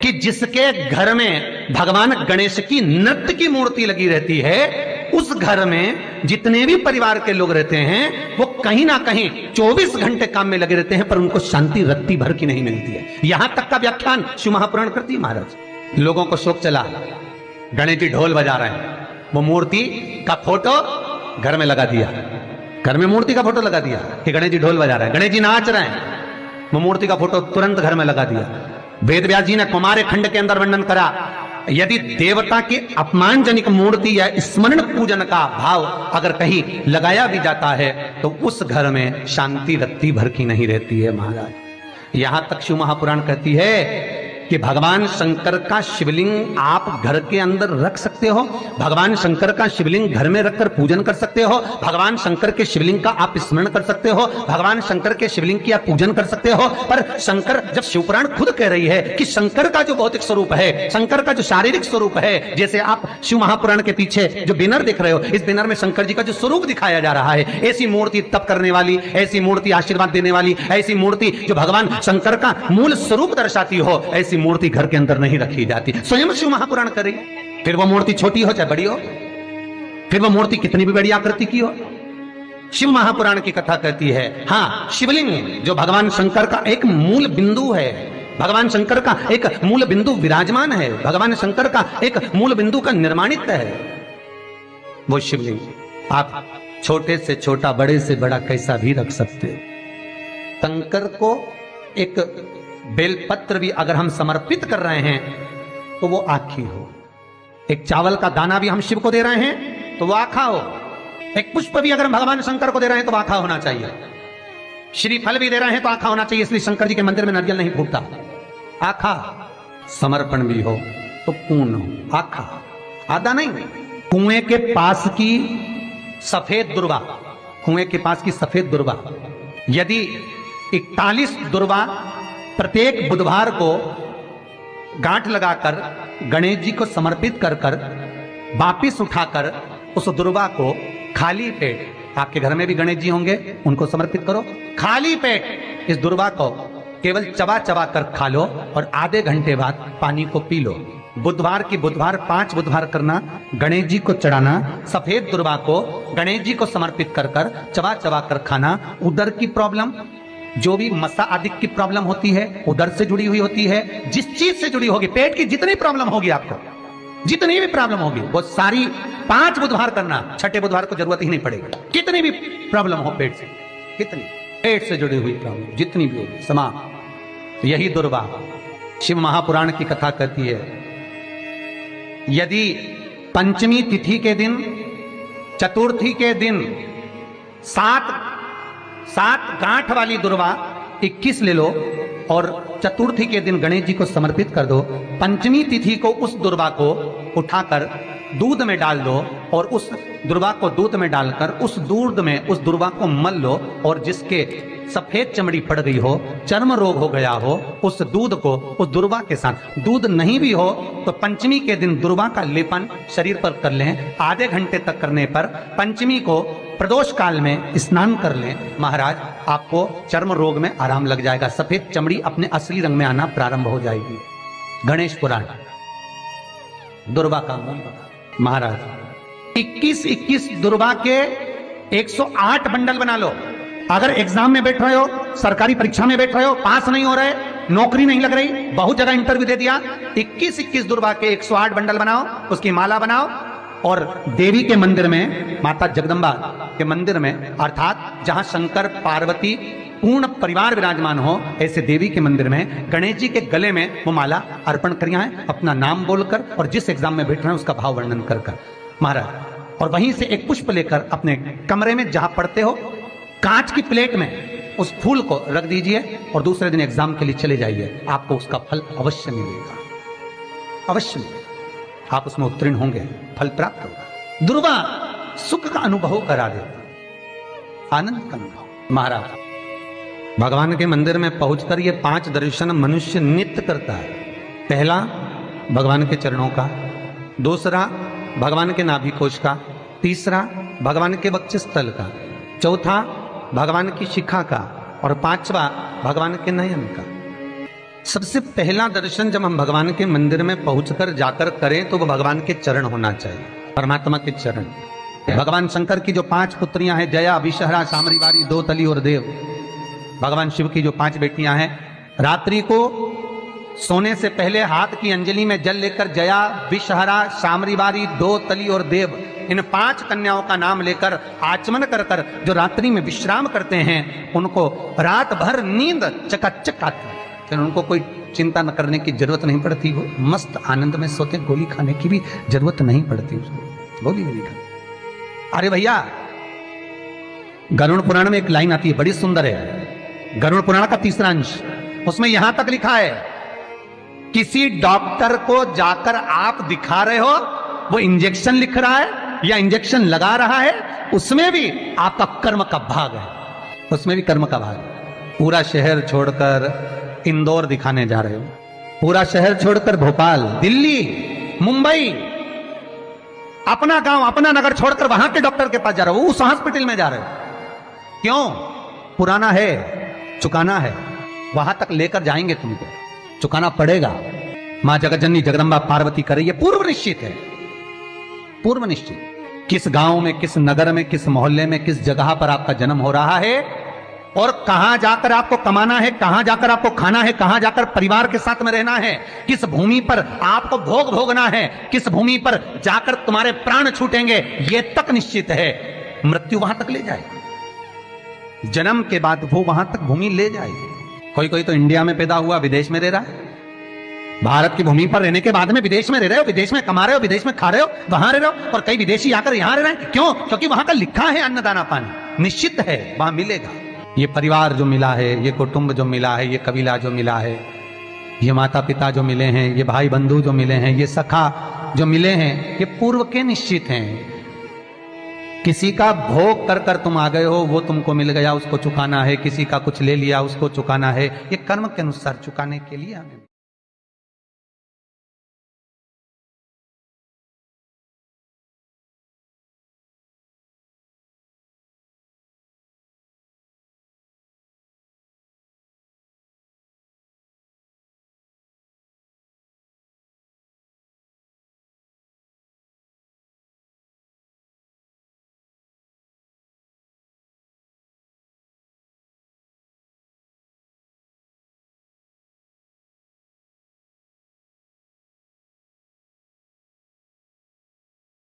कि जिसके घर में भगवान गणेश की नृत्य की मूर्ति लगी रहती है, उस घर में जितने भी परिवार के लोग रहते हैं वो कहीं ना कहीं 24 घंटे काम में लगे रहते हैं, पर उनको शांति रत्ती भर की नहीं मिलती है। यहां तक का व्याख्यान शिव महापुराण करती है महाराज। लोगों को शौक चला, गणेश जी ढोल बजा रहे हैं, वो मूर्ति का फोटो घर में लगा दिया, घर में मूर्ति का फोटो लगा दिया कि गणेश जी ढोल बजा रहे हैं, गणेश जी नाच रहे हैं, वो मूर्ति का फोटो तुरंत घर में लगा दिया। वेद व्यास जी ने कुमार खंड के अंदर वर्णन करा, यदि देवता की अपमानजनक मूर्ति या स्मरण पूजन का भाव अगर कहीं लगाया भी जाता है तो उस घर में शांति रत्ती भर की नहीं रहती है महाराज। यहां तक शिव महापुराण कहती है कि भगवान शंकर का शिवलिंग आप घर के अंदर रख सकते हो, भगवान शंकर का शिवलिंग घर में रखकर पूजन कर सकते हो, भगवान शंकर के शिवलिंग का आप स्मरण कर सकते हो, भगवान शंकर के शिवलिंग की आप पूजन कर सकते हो। पर शंकर, जब शिवपुराण खुद कह रही है कि शंकर का जो भौतिक स्वरूप है, शंकर का जो शारीरिक स्वरूप है, जैसे आप शिव महापुराण के पीछे जो बैनर देख रहे हो, इस बैनर में शंकर जी का जो स्वरूप दिखाया जा रहा है, ऐसी मूर्ति तप करने वाली, ऐसी मूर्ति आशीर्वाद देने वाली, ऐसी मूर्ति जो भगवान शंकर का मूल स्वरूप दर्शाती हो, ऐसी मूर्ति घर के अंदर नहीं रखी जाती। स्वयं शिव महापुराण करे, फिर वो मूर्ति छोटी हो चाहे बड़ी हो, फिर वो मूर्ति कितनी भी बड़ी आकृति की हो, शिव महापुराण की कथा कहती है। हाँ, शिवलिंग जो भगवान शंकर का एक मूल बिंदु है, भगवान शंकर का एक मूल बिंदु विराजमान है, भगवान शंकर का एक मूल बिंदु का निर्माणित है वो शिवलिंग। आप छोटे से छोटा, बड़े से बड़ा कैसा भी रख सकते हो। शंकर को एक बेलपत्र भी अगर हम समर्पित कर रहे हैं तो वो आखी हो, एक चावल का दाना भी हम शिव को दे रहे हैं तो वो आखा हो, एक पुष्प भी अगर हम भगवान शंकर को दे रहे हैं तो आखा होना चाहिए, श्रीफल भी दे रहे हैं तो आखा होना चाहिए। इसलिए शंकर जी के मंदिर में नारियल नहीं फूटता, आखा। समर्पण भी हो तो पूर्ण हो, आखा, आधा नहीं। कुएं के पास की सफेद दुर्वा, कुएं के पास की सफेद दुर्वा, यदि 41 दुर्वा प्रत्येक बुधवार को गांठ लगाकर गणेश जी को समर्पित कर कर वापिस उठाकर उस दुर्वा को खाली पेट, आपके घर में भी गणेश जी होंगे, उनको समर्पित करो, खाली पेट इस दुर्वा को केवल चबा चबा कर खा लो और आधे घंटे बाद पानी को पी लो। बुधवार की बुधवार 5 बुधवार करना, गणेश जी को चढ़ाना, सफेद दुर्वा को गणेश जी को समर्पित कर कर चबा चबा कर खाना। उदर की प्रॉब्लम, जो भी मसा आदि की प्रॉब्लम होती है, उदर से जुड़ी हुई होती है, जिस चीज से जुड़ी होगी, पेट की जितनी प्रॉब्लम होगी, आपको जितनी भी प्रॉब्लम होगी वो सारी 5 बुधवार करना, 6ठे बुधवार को जरूरत ही नहीं पड़ेगी। कितनी भी प्रॉब्लम हो पेट से, कितनी पेट से जुड़ी हुई प्रॉब्लम जितनी भी होगी, समाप्त। यही दुर्वा शिव महापुराण की कथा कहती है। यदि पंचमी तिथि के दिन, चतुर्थी के दिन 7 गांठ वाली दुर्वा 21 ले लो और चतुर्थी के दिन गणेश जी को समर्पित कर दो। पंचमी तिथि को उस दुर्वा को उठाकर दूध में डाल दो और उस दुर्वा को दूध में डालकर उस दूध में उस दुर्वा को मल लो, और जिसके सफेद चमड़ी पड़ गई हो, चर्म रोग हो गया हो, उस दूध को उस दुर्वा के साथ, दूध नहीं भी हो तो पंचमी के दिन दुर्वा का लेपन शरीर पर कर लें। आधे घंटे तक करने पर पंचमी को प्रदोष काल में स्नान कर लें। महाराज, आपको चर्म रोग में आराम लग जाएगा, सफेद चमड़ी अपने असली रंग में आना प्रारंभ हो जाएगी। गणेश पुराण दुर्वा का महाराज 21 दुर्वा के 108 बंडल बना लो। अगर एग्जाम में बैठ रहे हो, सरकारी परीक्षा में बैठ रहे हो, पास नहीं हो रहे, नौकरी नहीं लग रही, बहुत जगह इंटरव्यू दे दिया, 21 दुर्वा के 108 बंडल बनाओ, उसकी माला बनाओ और देवी के मंदिर में, माता जगदम्बा के मंदिर में, अर्थात जहां शंकर पार्वती पूर्ण परिवार विराजमान हो, ऐसे देवी के मंदिर में गणेश जी के गले में वो माला अर्पण करिए हैं, अपना नाम बोलकर और जिस एग्जाम में बैठ रहे हैं उसका भाव वर्णन कर कर महाराज। और वहीं से एक पुष्प लेकर अपने कमरे में जहां पढ़ते हो, कांच की प्लेट में उस फूल को रख दीजिए और दूसरे दिन एग्जाम के लिए चले जाइए, आपको उसका फल अवश्य मिलेगा, अवश्य मिलेगा, आप उसमें उत्तीर्ण होंगे, फल प्राप्त होगा। दुर्वा सुख का अनुभव करा देता, आनंद का अनुभव। महाराज, भगवान के मंदिर में पहुंचकर ये 5 दर्शन मनुष्य नित्य करता है। पहला भगवान के चरणों का, दूसरा भगवान के नाभि कोश का, तीसरा भगवान के वक्षस्थल का, चौथा भगवान की शिखा का और 5वां भगवान के नयन का। सबसे पहला दर्शन जब हम भगवान के मंदिर में पहुंचकर जाकर करें तो वो भगवान के चरण होना चाहिए, परमात्मा के चरण। भगवान शंकर की जो 5 पुत्रियां हैं, जया, विषहरा, सामरीवारी, दोतली और देव, भगवान शिव की जो 5 बेटियां हैं, रात्रि को सोने से पहले हाथ की अंजलि में जल लेकर जया, विषहरा, सामरीवारी, दोतली और देव, इन 5 कन्याओं का नाम लेकर आचमन कर कर जो रात्रि में विश्राम करते हैं, उनको रात भर नींद चकाचक आती है। फिर उनको कोई चिंता न करने की जरूरत नहीं पड़ती, वो मस्त आनंद में सोते, गोली खाने की भी जरूरत नहीं पड़ती उसको, गोली नहीं खाती। अरे भैया, गरुड़ पुराण में एक लाइन आती है, बड़ी सुंदर है, गरुड़ पुराण का 3रा अंश, उसमें यहां तक लिखा है, किसी डॉक्टर को जाकर आप दिखा रहे हो, वो इंजेक्शन लिख रहा है या इंजेक्शन लगा रहा है, उसमें भी आपका कर्म का भाग है, उसमें भी कर्म का भाग है। पूरा शहर छोड़कर इंदौर दिखाने जा रहे हो, पूरा शहर छोड़कर भोपाल, दिल्ली, मुंबई, अपना गांव, अपना नगर छोड़कर वहां के डॉक्टर के पास जा रहे हो, उस हॉस्पिटल में जा रहे हो। क्यों? पुराना है, चुकाना है, वहां तक लेकर जाएंगे, तुमको चुकाना पड़ेगा। मां जगतजननी जगदंबा पार्वती करे, ये पूर्व निश्चित है, पूर्व निश्चित। किस गांव में, किस नगर में, किस मोहल्ले में, किस जगह पर आपका जन्म हो रहा है और कहां जाकर आपको कमाना है, कहां जाकर आपको खाना है, कहां जाकर परिवार के साथ में रहना है, किस भूमि पर आपको भोग भोगना है, किस भूमि पर जाकर तुम्हारे प्राण छूटेंगे, यह तक निश्चित है। मृत्यु वहां तक ले जाएगी, जन्म के बाद वो वहां तक भूमि ले जाएगी। कोई कोई तो इंडिया में पैदा हुआ, विदेश में रह रहा है, भारत की भूमि पर रहने के बाद में विदेश में रह रहे हो, विदेश में कमा रहे हो, विदेश में खा रहे हो, वहां रह रहे हो, और कई विदेशी आकर यहां रह रहे हैं। क्यों? क्योंकि वहां का लिखा है अन्नदाना पानी, निश्चित है वहां मिलेगा। ये परिवार जो मिला है, ये कुटुंब जो मिला है, ये कबीला जो मिला है, ये माता पिता जो मिले हैं, ये भाई बंधु जो मिले हैं, ये सखा जो मिले हैं, ये पूर्व के निश्चित हैं। किसी का भोग कर कर तुम आ गए हो, वो तुमको मिल गया, उसको चुकाना है, किसी का कुछ ले लिया, उसको चुकाना है, ये कर्म के अनुसार चुकाने के लिए हमें